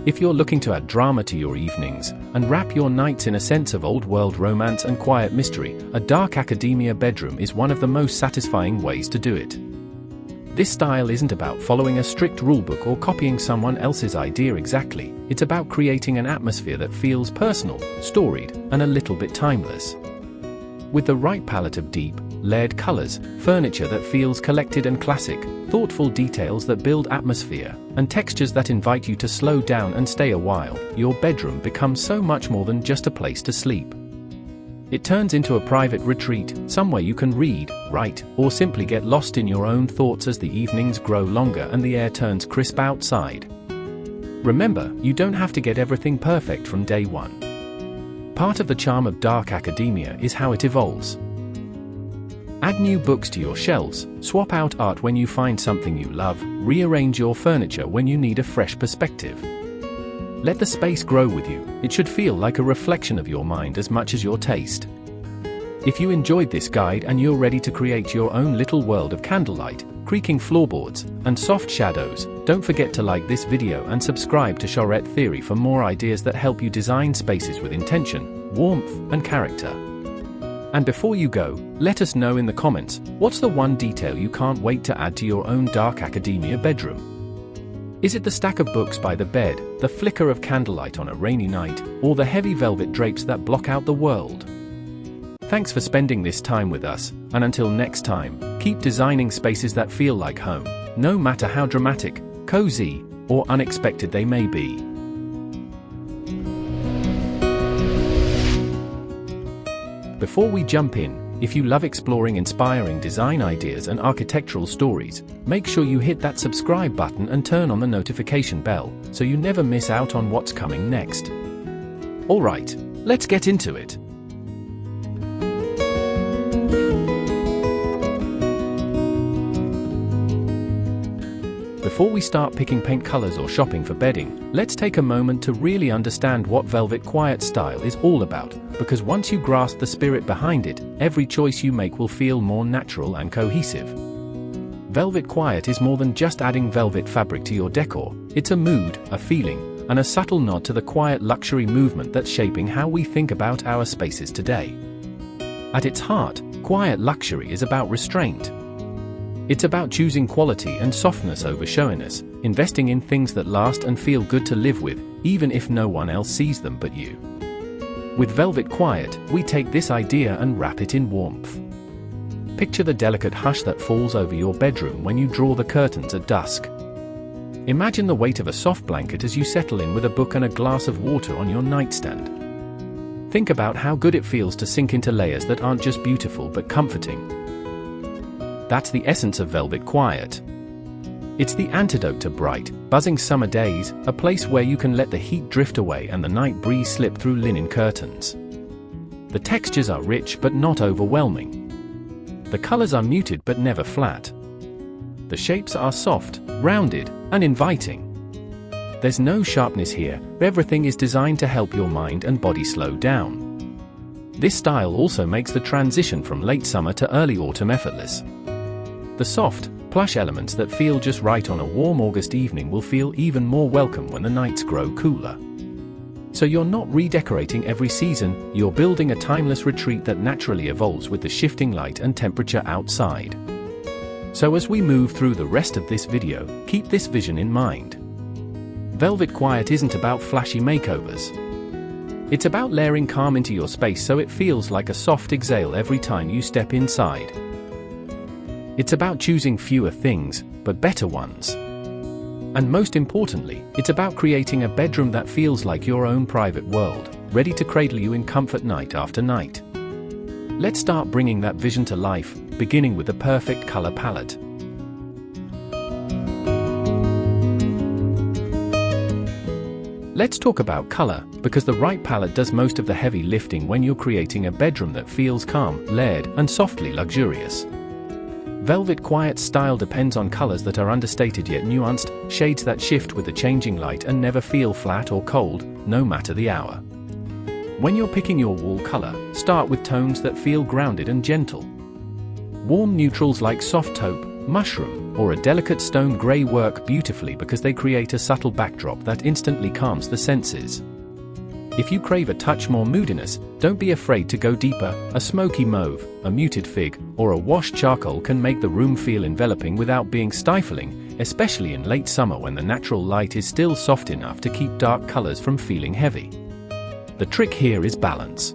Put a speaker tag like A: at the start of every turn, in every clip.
A: If you're looking to add drama to your evenings and wrap your nights in a sense of old-world romance and quiet mystery, a dark academia bedroom is one of the most satisfying ways to do it. This style isn't about following a strict rulebook or copying someone else's idea exactly. It's about creating an atmosphere that feels personal, storied, and a little bit timeless. With the right palette of deep, layered colors, furniture that feels collected and classic, thoughtful details that build atmosphere, and textures that invite you to slow down and stay a while, your bedroom becomes so much more than just a place to sleep. It turns into a private retreat, somewhere you can read, write, or simply get lost in your own thoughts as the evenings grow longer and the air turns crisp outside. Remember, you don't have to get everything perfect from day one. Part of the charm of dark academia is how it evolves. Add new books to your shelves, swap out art when you find something you love, rearrange your furniture when you need a fresh perspective. Let the space grow with you. It should feel like a reflection of your mind as much as your taste. If you enjoyed this guide and you're ready to create your own little world of candlelight, creaking floorboards, and soft shadows, don't forget to like this video and subscribe to Charette Theory for more ideas that help you design spaces with intention, warmth, and character. And before you go, let us know in the comments, what's the one detail you can't wait to add to your own dark academia bedroom? Is it the stack of books by the bed, the flicker of candlelight on a rainy night, or the heavy velvet drapes that block out the world? Thanks for spending this time with us, and until next time, keep designing spaces that feel like home, no matter how dramatic, cozy, or unexpected they may be. Before we jump in, if you love exploring inspiring design ideas and architectural stories, make sure you hit that subscribe button and turn on the notification bell, so you never miss out on what's coming next. Alright, let's get into it. Before we start picking paint colors or shopping for bedding, let's take a moment to really understand what Velvet Quiet style is all about, because once you grasp the spirit behind it, every choice you make will feel more natural and cohesive. Velvet Quiet is more than just adding velvet fabric to your decor. It's a mood, a feeling, and a subtle nod to the quiet luxury movement that's shaping how we think about our spaces today. At its heart, quiet luxury is about restraint. It's about choosing quality and softness over showiness, investing in things that last and feel good to live with, even if no one else sees them but you. With Velvet Quiet, we take this idea and wrap it in warmth. Picture the delicate hush that falls over your bedroom when you draw the curtains at dusk. Imagine the weight of a soft blanket as you settle in with a book and a glass of water on your nightstand. Think about how good it feels to sink into layers that aren't just beautiful but comforting. That's the essence of Velvet Quiet. It's the antidote to bright, buzzing summer days, a place where you can let the heat drift away and the night breeze slip through linen curtains. The textures are rich but not overwhelming. The colors are muted but never flat. The shapes are soft, rounded, and inviting. There's no sharpness here, everything is designed to help your mind and body slow down. This style also makes the transition from late summer to early autumn effortless. The soft, plush elements that feel just right on a warm August evening will feel even more welcome when the nights grow cooler. So you're not redecorating every season, you're building a timeless retreat that naturally evolves with the shifting light and temperature outside. So as we move through the rest of this video, keep this vision in mind. Velvet Quiet isn't about flashy makeovers. It's about layering calm into your space so it feels like a soft exhale every time you step inside. It's about choosing fewer things, but better ones. And most importantly, it's about creating a bedroom that feels like your own private world, ready to cradle you in comfort night after night. Let's start bringing that vision to life, beginning with the perfect color palette. Let's talk about color, because the right palette does most of the heavy lifting when you're creating a bedroom that feels calm, layered, and softly luxurious. Velvet Quiet style depends on colors that are understated yet nuanced, shades that shift with the changing light and never feel flat or cold, no matter the hour. When you're picking your wall color, start with tones that feel grounded and gentle. Warm neutrals like soft taupe, mushroom, or a delicate stone grey work beautifully because they create a subtle backdrop that instantly calms the senses. If you crave a touch more moodiness, don't be afraid to go deeper. A smoky mauve, a muted fig, or a washed charcoal can make the room feel enveloping without being stifling, especially in late summer when the natural light is still soft enough to keep dark colors from feeling heavy. The trick here is balance.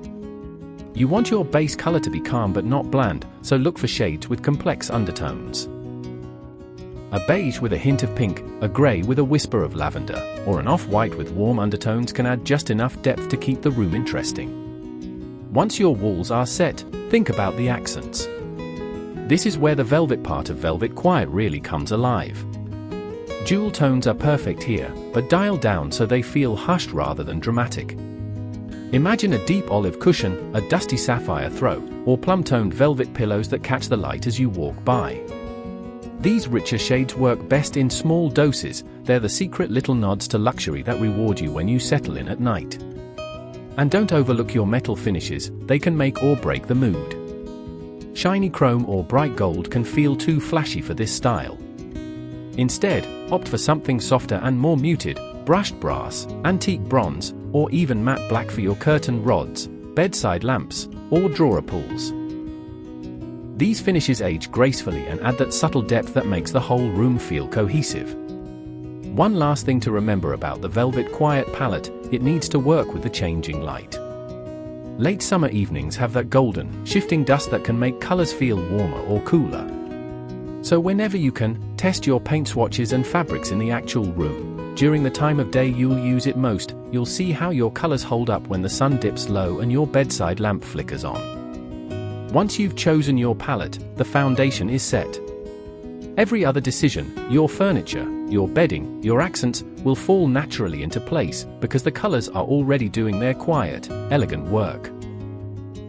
A: You want your base color to be calm but not bland, so look for shades with complex undertones. A beige with a hint of pink, a grey with a whisper of lavender, or an off-white with warm undertones can add just enough depth to keep the room interesting. Once your walls are set, think about the accents. This is where the velvet part of Velvet Quiet really comes alive. Jewel tones are perfect here, but dialed down so they feel hushed rather than dramatic. Imagine a deep olive cushion, a dusty sapphire throw, or plum-toned velvet pillows that catch the light as you walk by. These richer shades work best in small doses. They're the secret little nods to luxury that reward you when you settle in at night. And don't overlook your metal finishes, they can make or break the mood. Shiny chrome or bright gold can feel too flashy for this style. Instead, opt for something softer and more muted, brushed brass, antique bronze, or even matte black for your curtain rods, bedside lamps, or drawer pulls. These finishes age gracefully and add that subtle depth that makes the whole room feel cohesive. One last thing to remember about the Velvet Quiet palette, it needs to work with the changing light. Late summer evenings have that golden, shifting dusk that can make colors feel warmer or cooler. So whenever you can, test your paint swatches and fabrics in the actual room. During the time of day you'll use it most, you'll see how your colors hold up when the sun dips low and your bedside lamp flickers on. Once you've chosen your palette, the foundation is set. Every other decision, your furniture, your bedding, your accents, will fall naturally into place because the colors are already doing their quiet, elegant work.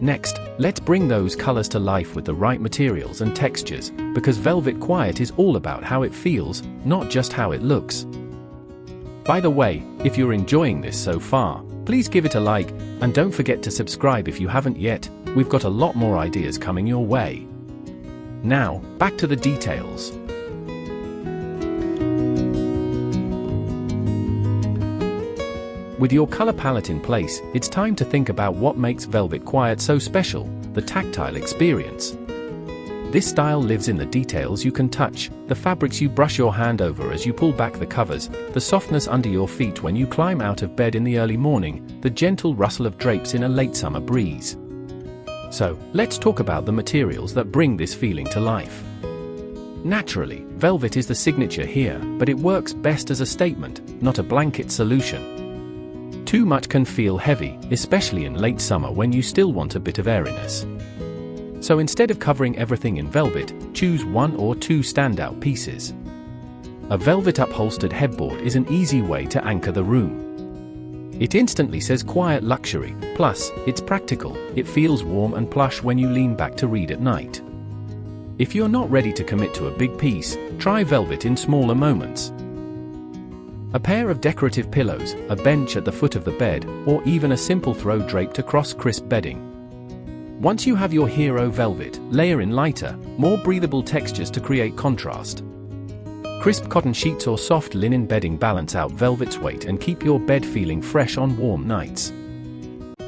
A: Next, let's bring those colors to life with the right materials and textures, because Velvet Quiet is all about how it feels, not just how it looks. By the way, if you're enjoying this so far, please give it a like, and don't forget to subscribe if you haven't yet. We've got a lot more ideas coming your way. Now, back to the details. With your color palette in place, it's time to think about what makes Velvet Quiet so special, the tactile experience. This style lives in the details you can touch, the fabrics you brush your hand over as you pull back the covers, the softness under your feet when you climb out of bed in the early morning, the gentle rustle of drapes in a late summer breeze. So, let's talk about the materials that bring this feeling to life. Naturally, velvet is the signature here, but it works best as a statement, not a blanket solution. Too much can feel heavy, especially in late summer when you still want a bit of airiness. So instead of covering everything in velvet, choose one or two standout pieces. A velvet upholstered headboard is an easy way to anchor the room. It instantly says quiet luxury, plus, it's practical, it feels warm and plush when you lean back to read at night. If you're not ready to commit to a big piece, try velvet in smaller moments. A pair of decorative pillows, a bench at the foot of the bed, or even a simple throw draped across crisp bedding. Once you have your hero velvet, layer in lighter, more breathable textures to create contrast. Crisp cotton sheets or soft linen bedding balance out velvet's weight and keep your bed feeling fresh on warm nights.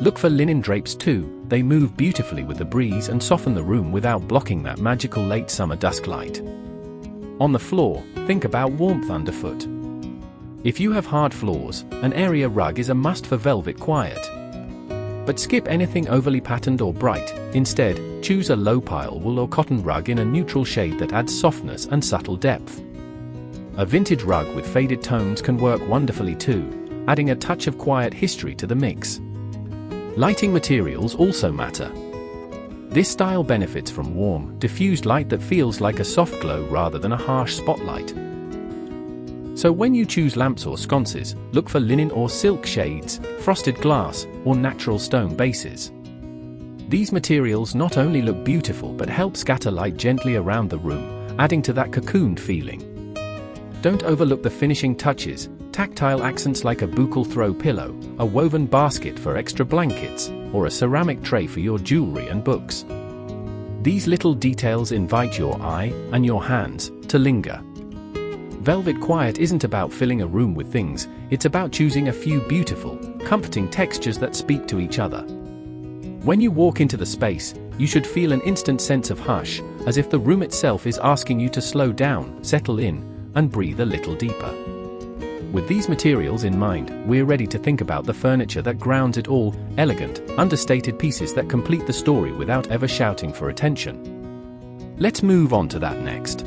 A: Look for linen drapes too, they move beautifully with the breeze and soften the room without blocking that magical late summer dusk light. On the floor, think about warmth underfoot. If you have hard floors, an area rug is a must for Velvet Quiet. But skip anything overly patterned or bright. Instead, choose a low-pile wool or cotton rug in a neutral shade that adds softness and subtle depth. A vintage rug with faded tones can work wonderfully too, adding a touch of quiet history to the mix. Lighting materials also matter. This style benefits from warm, diffused light that feels like a soft glow rather than a harsh spotlight. So when you choose lamps or sconces, look for linen or silk shades, frosted glass, or natural stone bases. These materials not only look beautiful but help scatter light gently around the room, adding to that cocooned feeling. Don't overlook the finishing touches, tactile accents like a buccal throw pillow, a woven basket for extra blankets, or a ceramic tray for your jewelry and books. These little details invite your eye and your hands to linger. Velvet quiet isn't about filling a room with things, it's about choosing a few beautiful, comforting textures that speak to each other. When you walk into the space, you should feel an instant sense of hush, as if the room itself is asking you to slow down, settle in, and breathe a little deeper. With these materials in mind, we're ready to think about the furniture that grounds it all, elegant, understated pieces that complete the story without ever shouting for attention. Let's move on to that next.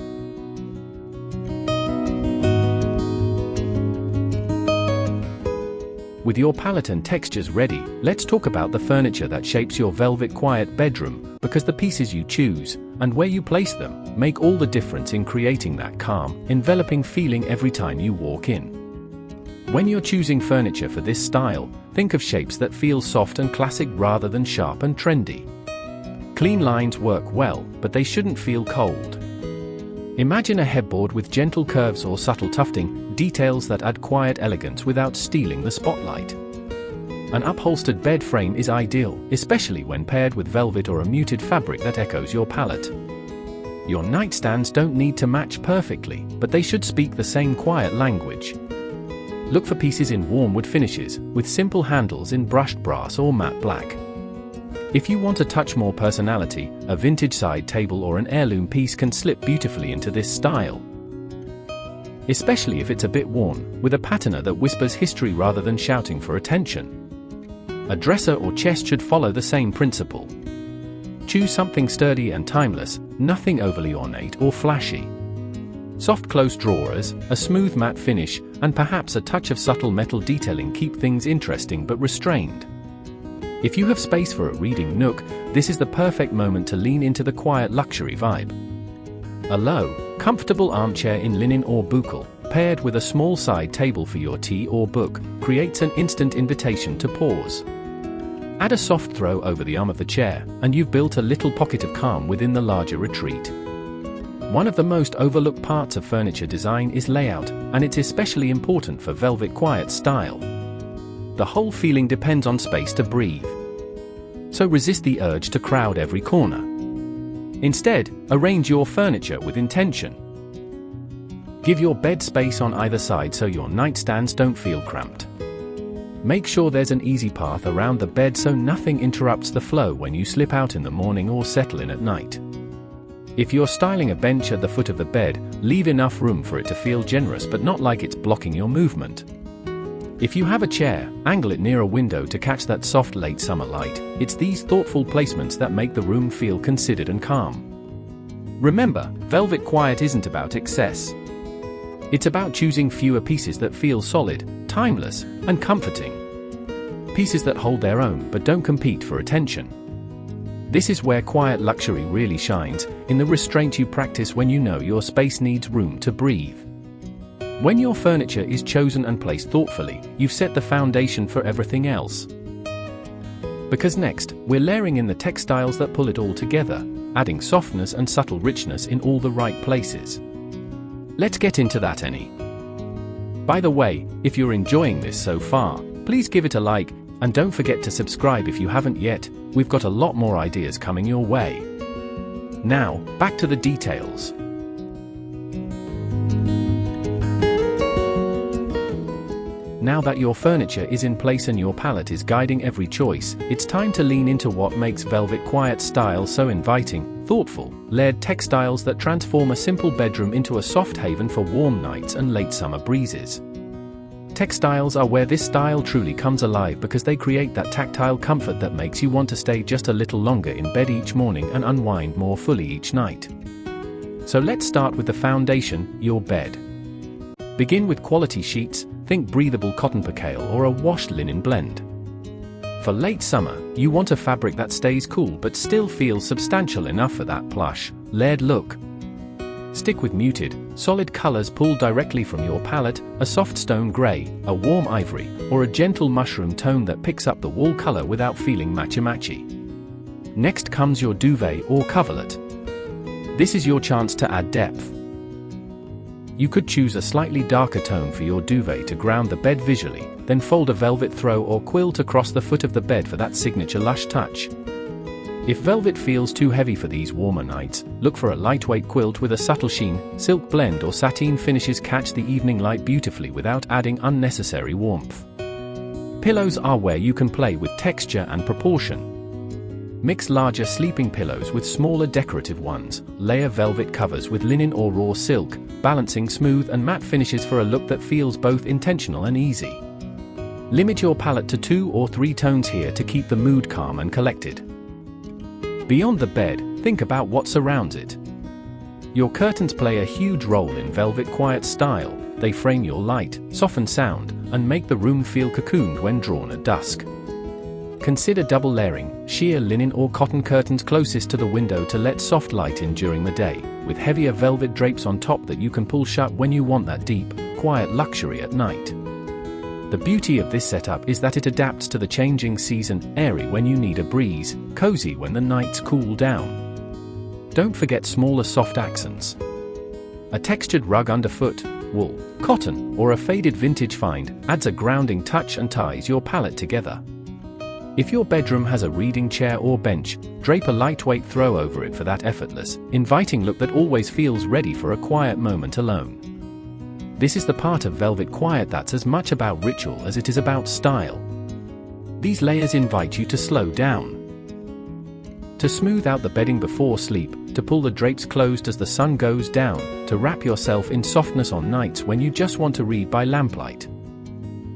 A: With your palette and textures ready, let's talk about the furniture that shapes your velvet quiet bedroom, because the pieces you choose, and where you place them, make all the difference in creating that calm, enveloping feeling every time you walk in. When you're choosing furniture for this style, think of shapes that feel soft and classic rather than sharp and trendy. Clean lines work well, but they shouldn't feel cold. Imagine a headboard with gentle curves or subtle tufting, details that add quiet elegance without stealing the spotlight. An upholstered bed frame is ideal, especially when paired with velvet or a muted fabric that echoes your palette. Your nightstands don't need to match perfectly, but they should speak the same quiet language. Look for pieces in warm wood finishes, with simple handles in brushed brass or matte black. If you want a touch more personality, a vintage side table or an heirloom piece can slip beautifully into this style. Especially if it's a bit worn, with a patina that whispers history rather than shouting for attention. A dresser or chest should follow the same principle. Choose something sturdy and timeless, nothing overly ornate or flashy. Soft close drawers, a smooth matte finish, and perhaps a touch of subtle metal detailing keep things interesting but restrained. If you have space for a reading nook, this is the perfect moment to lean into the quiet luxury vibe. A low, comfortable armchair in linen or buccal, paired with a small side table for your tea or book, creates an instant invitation to pause. Add a soft throw over the arm of the chair, and you've built a little pocket of calm within the larger retreat. One of the most overlooked parts of furniture design is layout, and it's especially important for velvet quiet style. The whole feeling depends on space to breathe. So resist the urge to crowd every corner. Instead, arrange your furniture with intention. Give your bed space on either side so your nightstands don't feel cramped. Make sure there's an easy path around the bed so nothing interrupts the flow when you slip out in the morning or settle in at night. If you're styling a bench at the foot of the bed, leave enough room for it to feel generous but not like it's blocking your movement. If you have a chair, angle it near a window to catch that soft late summer light. It's these thoughtful placements that make the room feel considered and calm. Remember, velvet quiet isn't about excess. It's about choosing fewer pieces that feel solid, timeless, and comforting. Pieces that hold their own but don't compete for attention. This is where quiet luxury really shines, in the restraint you practice when you know your space needs room to breathe. When your furniture is chosen and placed thoughtfully, you've set the foundation for everything else. Because next, we're layering in the textiles that pull it all together, adding softness and subtle richness in all the right places. Let's get into that, Annie. By the way, if you're enjoying this so far, please give it a like, and don't forget to subscribe if you haven't yet. We've got a lot more ideas coming your way. Now, back to the details. Now that your furniture is in place and your palette is guiding every choice, it's time to lean into what makes velvet quiet style so inviting, thoughtful, layered textiles that transform a simple bedroom into a soft haven for warm nights and late summer breezes. Textiles are where this style truly comes alive because they create that tactile comfort that makes you want to stay just a little longer in bed each morning and unwind more fully each night. So let's start with the foundation, your bed. Begin with quality sheets. Think breathable cotton percale or a washed linen blend. For late summer, you want a fabric that stays cool but still feels substantial enough for that plush, layered look. Stick with muted, solid colors pulled directly from your palette, a soft stone gray, a warm ivory, or a gentle mushroom tone that picks up the wall color without feeling matchy-matchy. Next comes your duvet or coverlet. This is your chance to add depth. You could choose a slightly darker tone for your duvet to ground the bed visually, then fold a velvet throw or quilt across the foot of the bed for that signature lush touch. If velvet feels too heavy for these warmer nights, look for a lightweight quilt with a subtle sheen. Silk blend or sateen finishes catch the evening light beautifully without adding unnecessary warmth. Pillows are where you can play with texture and proportion. Mix larger sleeping pillows with smaller decorative ones. Layer velvet covers with linen or raw silk, balancing smooth and matte finishes for a look that feels both intentional and easy. Limit your palette to 2 or 3 tones here to keep the mood calm and collected. Beyond the bed, think about what surrounds it. Your curtains play a huge role in velvet quiet style. They frame your light, soften sound, and make the room feel cocooned when drawn at dusk. Consider double layering, sheer linen or cotton curtains closest to the window to let soft light in during the day, with heavier velvet drapes on top that you can pull shut when you want that deep, quiet luxury at night. The beauty of this setup is that it adapts to the changing season, airy when you need a breeze, cozy when the nights cool down. Don't forget smaller soft accents. A textured rug underfoot, wool, cotton, or a faded vintage find adds a grounding touch and ties your palette together. If your bedroom has a reading chair or bench, drape a lightweight throw over it for that effortless, inviting look that always feels ready for a quiet moment alone. This is the part of velvet quiet that's as much about ritual as it is about style. These layers invite you to slow down. To smooth out the bedding before sleep, to pull the drapes closed as the sun goes down, to wrap yourself in softness on nights when you just want to read by lamplight.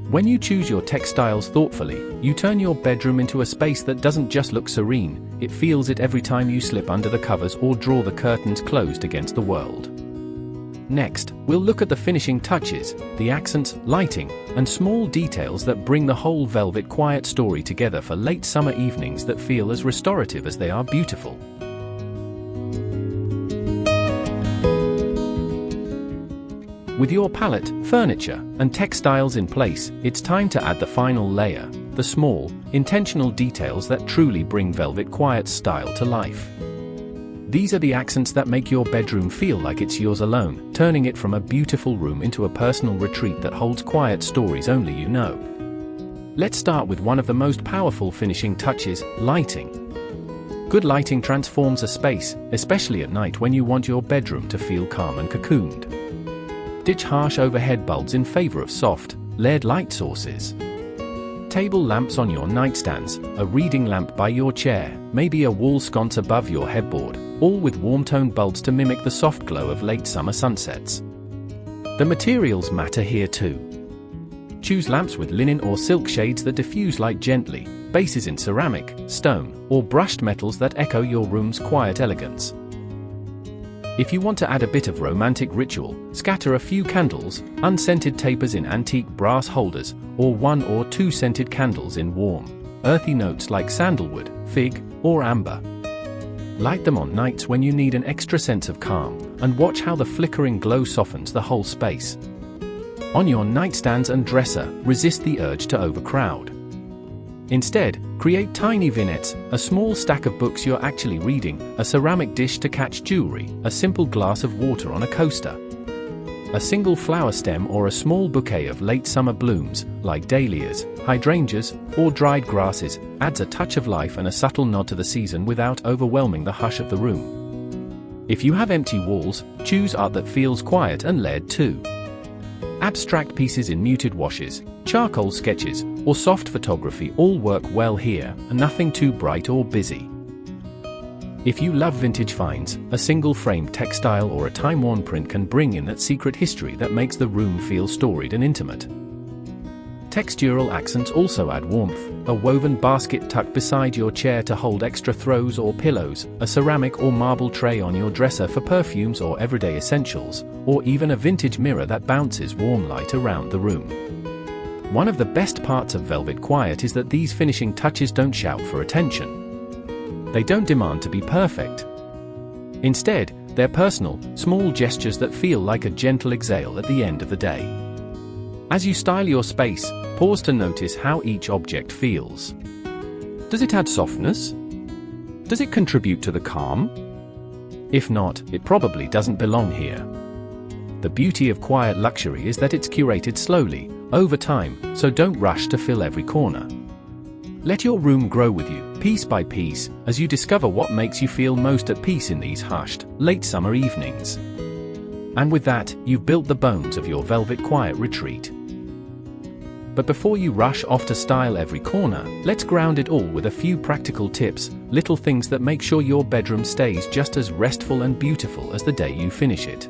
A: When you choose your textiles thoughtfully, you turn your bedroom into a space that doesn't just look serene, it feels it every time you slip under the covers or draw the curtains closed against the world. Next, we'll look at the finishing touches, the accents, lighting, and small details that bring the whole velvet quiet story together for late summer evenings that feel as restorative as they are beautiful. With your palette, furniture, and textiles in place, it's time to add the final layer, the small, intentional details that truly bring velvet quiet style to life. These are the accents that make your bedroom feel like it's yours alone, turning it from a beautiful room into a personal retreat that holds quiet stories only you know. Let's start with one of the most powerful finishing touches, lighting. Good lighting transforms a space, especially at night when you want your bedroom to feel calm and cocooned. Ditch harsh overhead bulbs in favor of soft, layered light sources. Table lamps on your nightstands, a reading lamp by your chair, maybe a wall sconce above your headboard, all with warm-toned bulbs to mimic the soft glow of late summer sunsets. The materials matter here too. Choose lamps with linen or silk shades that diffuse light gently, bases in ceramic, stone, or brushed metals that echo your room's quiet elegance. If you want to add a bit of romantic ritual, scatter a few candles, unscented tapers in antique brass holders, or 1 or 2 scented candles in warm, earthy notes like sandalwood, fig, or amber. Light them on nights when you need an extra sense of calm, and watch how the flickering glow softens the whole space. On your nightstands and dresser, resist the urge to overcrowd. Instead, create tiny vignettes, a small stack of books you're actually reading, a ceramic dish to catch jewelry, a simple glass of water on a coaster. A single flower stem or a small bouquet of late summer blooms, like dahlias, hydrangeas, or dried grasses, adds a touch of life and a subtle nod to the season without overwhelming the hush of the room. If you have empty walls, choose art that feels quiet and layered too. Abstract pieces in muted washes, charcoal sketches, or soft photography all work well here, and nothing too bright or busy. If you love vintage finds, a single framed textile or a time-worn print can bring in that secret history that makes the room feel storied and intimate. Textural accents also add warmth, a woven basket tucked beside your chair to hold extra throws or pillows, a ceramic or marble tray on your dresser for perfumes or everyday essentials, or even a vintage mirror that bounces warm light around the room. One of the best parts of velvet quiet is that these finishing touches don't shout for attention. They don't demand to be perfect. Instead, they're personal, small gestures that feel like a gentle exhale at the end of the day. As you style your space, pause to notice how each object feels. Does it add softness? Does it contribute to the calm? If not, it probably doesn't belong here. The beauty of quiet luxury is that it's curated slowly, over time, so don't rush to fill every corner. Let your room grow with you, piece by piece, as you discover what makes you feel most at peace in these hushed, late summer evenings. And with that, you've built the bones of your velvet quiet retreat. But before you rush off to style every corner, let's ground it all with a few practical tips, little things that make sure your bedroom stays just as restful and beautiful as the day you finish it.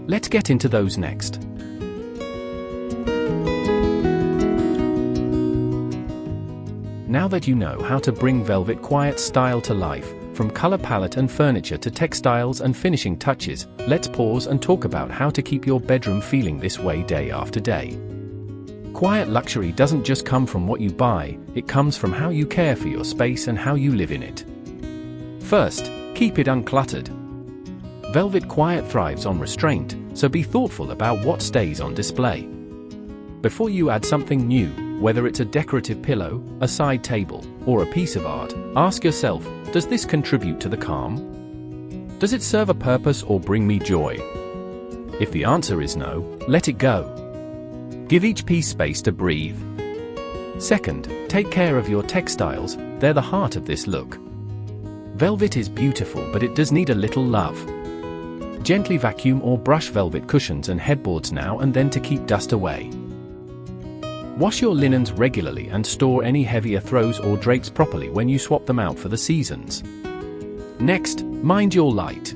A: Let's get into those next. Now that you know how to bring velvet quiet style to life, from color palette and furniture to textiles and finishing touches, let's pause and talk about how to keep your bedroom feeling this way day after day. Quiet luxury doesn't just come from what you buy, it comes from how you care for your space and how you live in it. First, keep it uncluttered. Velvet quiet thrives on restraint, so be thoughtful about what stays on display. Before you add something new, whether it's a decorative pillow, a side table, or a piece of art, ask yourself, does this contribute to the calm? Does it serve a purpose or bring me joy? If the answer is no, let it go. Give each piece space to breathe. Second, take care of your textiles, they're the heart of this look. Velvet is beautiful, but it does need a little love. Gently vacuum or brush velvet cushions and headboards now and then to keep dust away. Wash your linens regularly and store any heavier throws or drapes properly when you swap them out for the seasons. Next, mind your light.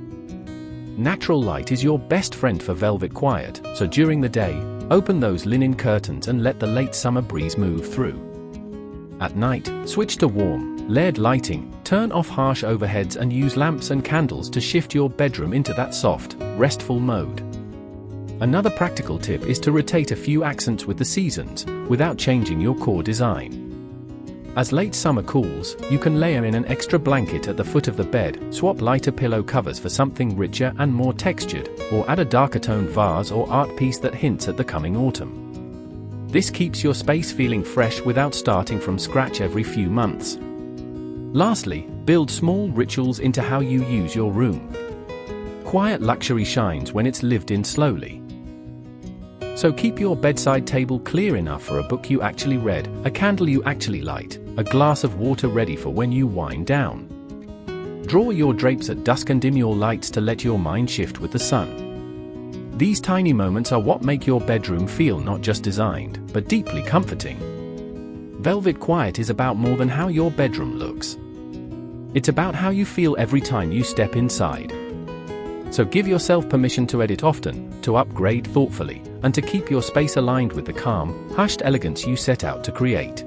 A: Natural light is your best friend for velvet quiet, so during the day, open those linen curtains and let the late summer breeze move through. At night, switch to warm, layered lighting, turn off harsh overheads and use lamps and candles to shift your bedroom into that soft, restful mode. Another practical tip is to rotate a few accents with the seasons, without changing your core design. As late summer cools, you can layer in an extra blanket at the foot of the bed, swap lighter pillow covers for something richer and more textured, or add a darker toned vase or art piece that hints at the coming autumn. This keeps your space feeling fresh without starting from scratch every few months. Lastly, build small rituals into how you use your room. Quiet luxury shines when it's lived in slowly. So keep your bedside table clear enough for a book you actually read, a candle you actually light, a glass of water ready for when you wind down. Draw your drapes at dusk and dim your lights to let your mind shift with the sun. These tiny moments are what make your bedroom feel not just designed, but deeply comforting. Velvet quiet is about more than how your bedroom looks. It's about how you feel every time you step inside. So give yourself permission to edit often, to upgrade thoughtfully, and to keep your space aligned with the calm, hushed elegance you set out to create.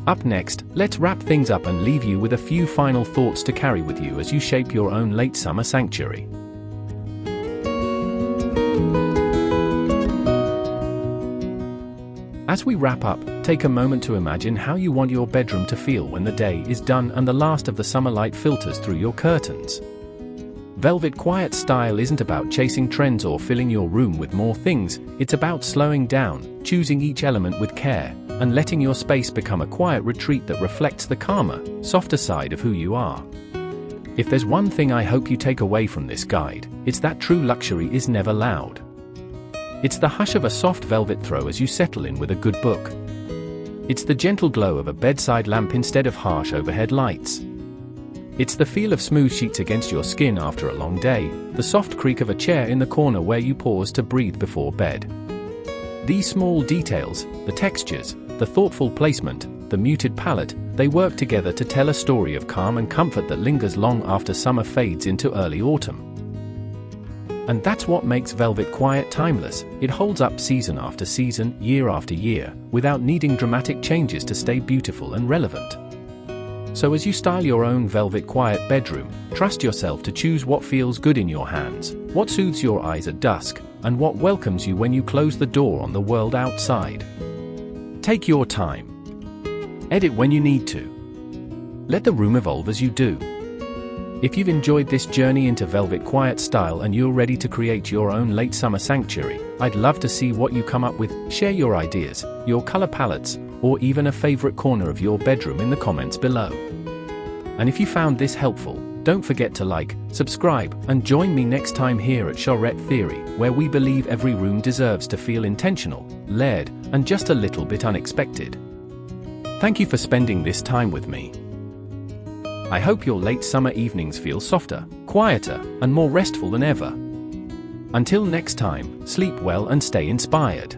A: Up next, let's wrap things up and leave you with a few final thoughts to carry with you as you shape your own late summer sanctuary. As we wrap up, take a moment to imagine how you want your bedroom to feel when the day is done and the last of the summer light filters through your curtains. Velvet quiet style isn't about chasing trends or filling your room with more things, it's about slowing down, choosing each element with care, and letting your space become a quiet retreat that reflects the calmer, softer side of who you are. If there's one thing I hope you take away from this guide, it's that true luxury is never loud. It's the hush of a soft velvet throw as you settle in with a good book. It's the gentle glow of a bedside lamp instead of harsh overhead lights. It's the feel of smooth sheets against your skin after a long day, the soft creak of a chair in the corner where you pause to breathe before bed. These small details, the textures, the thoughtful placement, the muted palette, they work together to tell a story of calm and comfort that lingers long after summer fades into early autumn. And that's what makes velvet quiet timeless. It holds up season after season, year after year, without needing dramatic changes to stay beautiful and relevant. So as you style your own velvet quiet bedroom, trust yourself to choose what feels good in your hands, what soothes your eyes at dusk, and what welcomes you when you close the door on the world outside. Take your time. Edit when you need to. Let the room evolve as you do. If you've enjoyed this journey into velvet quiet style and you're ready to create your own late summer sanctuary, I'd love to see what you come up with. Share your ideas, your color palettes, or even a favorite corner of your bedroom in the comments below. And if you found this helpful, don't forget to like, subscribe, and join me next time here at Charette Theory, where we believe every room deserves to feel intentional, layered, and just a little bit unexpected. Thank you for spending this time with me. I hope your late summer evenings feel softer, quieter, and more restful than ever. Until next time, sleep well and stay inspired.